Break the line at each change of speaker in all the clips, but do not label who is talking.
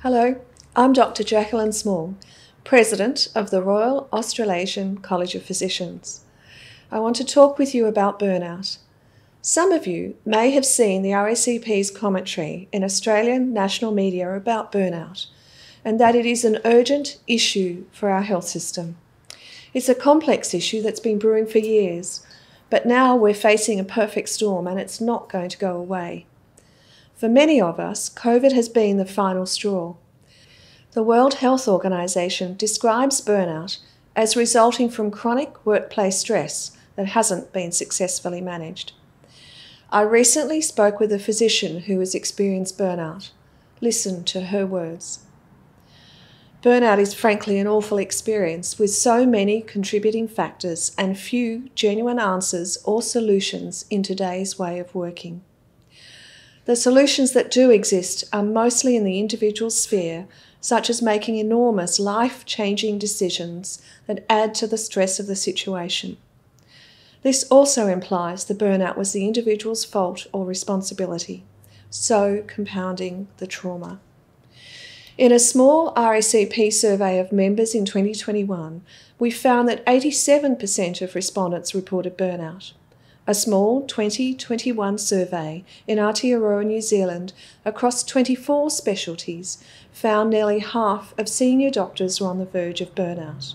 Hello, I'm Dr Jacqueline Small, President of the Royal Australasian College of Physicians. I want to talk with you about burnout. Some of you may have seen the RACP's commentary in Australian national media about burnout, and that it is an urgent issue for our health system. It's a complex issue that's been brewing for years, but now we're facing a perfect storm and it's not going to go away. For many of us, COVID has been the final straw. The World Health Organization describes burnout as resulting from chronic workplace stress that hasn't been successfully managed. I recently spoke with a physician who has experienced burnout. Listen to her words. Burnout is frankly an awful experience with so many contributing factors and few genuine answers or solutions in today's way of working. The solutions that do exist are mostly in the individual sphere, such as making enormous life-changing decisions that add to the stress of the situation. This also implies the burnout was the individual's fault or responsibility, so compounding the trauma. In a small RACP survey of members in 2021, we found that 87% of respondents reported burnout. A small 2021 survey in Aotearoa, New Zealand, across 24 specialties, found nearly half of senior doctors were on the verge of burnout.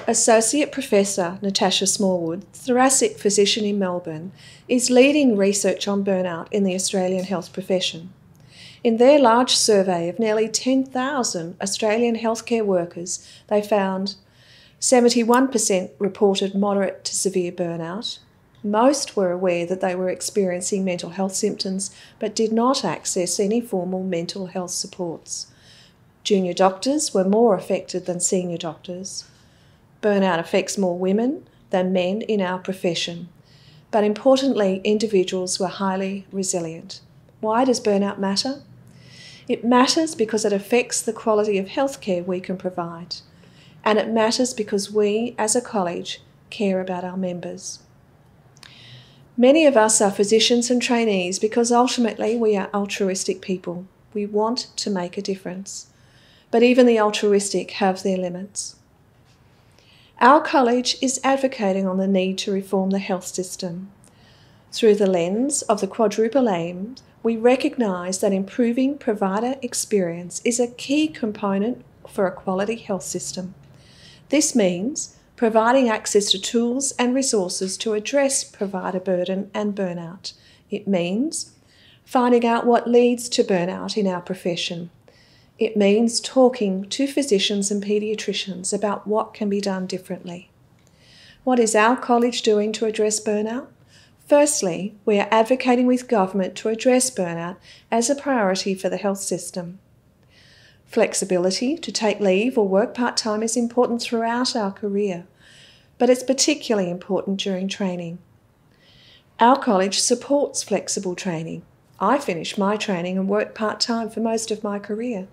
Associate Professor Natasha Smallwood, thoracic physician in Melbourne, is leading research on burnout in the Australian health profession. In their large survey of nearly 10,000 Australian healthcare workers, they found 71% reported moderate to severe burnout. Most were aware that they were experiencing mental health symptoms but did not access any formal mental health supports. Junior doctors were more affected than senior doctors. Burnout affects more women than men in our profession, but importantly, individuals were highly resilient. Why does burnout matter? It matters because it affects the quality of healthcare we can provide, and it matters because we, as a college, care about our members. Many of us are physicians and trainees because ultimately we are altruistic people. We want to make a difference. But even the altruistic have their limits. Our college is advocating on the need to reform the health system. Through the lens of the quadruple aim, we recognise that improving provider experience is a key component for a quality health system. This means providing access to tools and resources to address provider burden and burnout. It means finding out what leads to burnout in our profession. It means talking to physicians and paediatricians about what can be done differently. What is our college doing to address burnout? Firstly, we are advocating with government to address burnout as a priority for the health system. Flexibility to take leave or work part-time is important throughout our career, but it's particularly important during training. Our college supports flexible training. I finished my training and worked part-time for most of my career.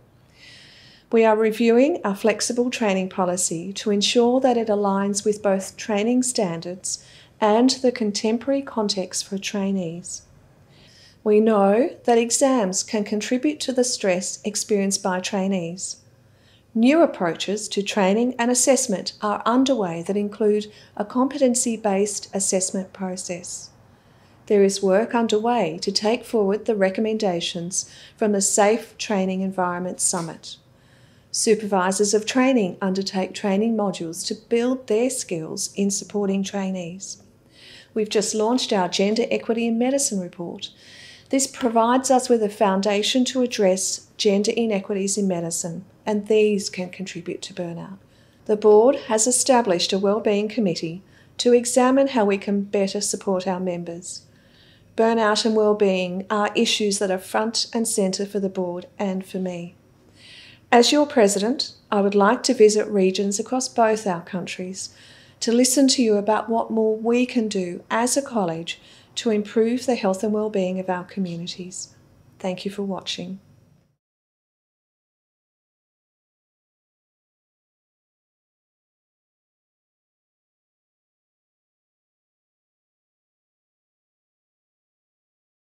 We are reviewing our flexible training policy to ensure that it aligns with both training standards and the contemporary context for trainees. We know that exams can contribute to the stress experienced by trainees. New approaches to training and assessment are underway that include a competency-based assessment process. There is work underway to take forward the recommendations from the Safe Training Environment Summit. Supervisors of training undertake training modules to build their skills in supporting trainees. We've just launched our Gender Equity in Medicine report. This provides us with a foundation to address gender inequities in medicine, and these can contribute to burnout. The board has established a wellbeing committee to examine how we can better support our members. Burnout and wellbeing are issues that are front and centre for the board and for me. As your president, I would like to visit regions across both our countries to listen to you about what more we can do as a college to improve the health and wellbeing of our communities. Thank you for watching.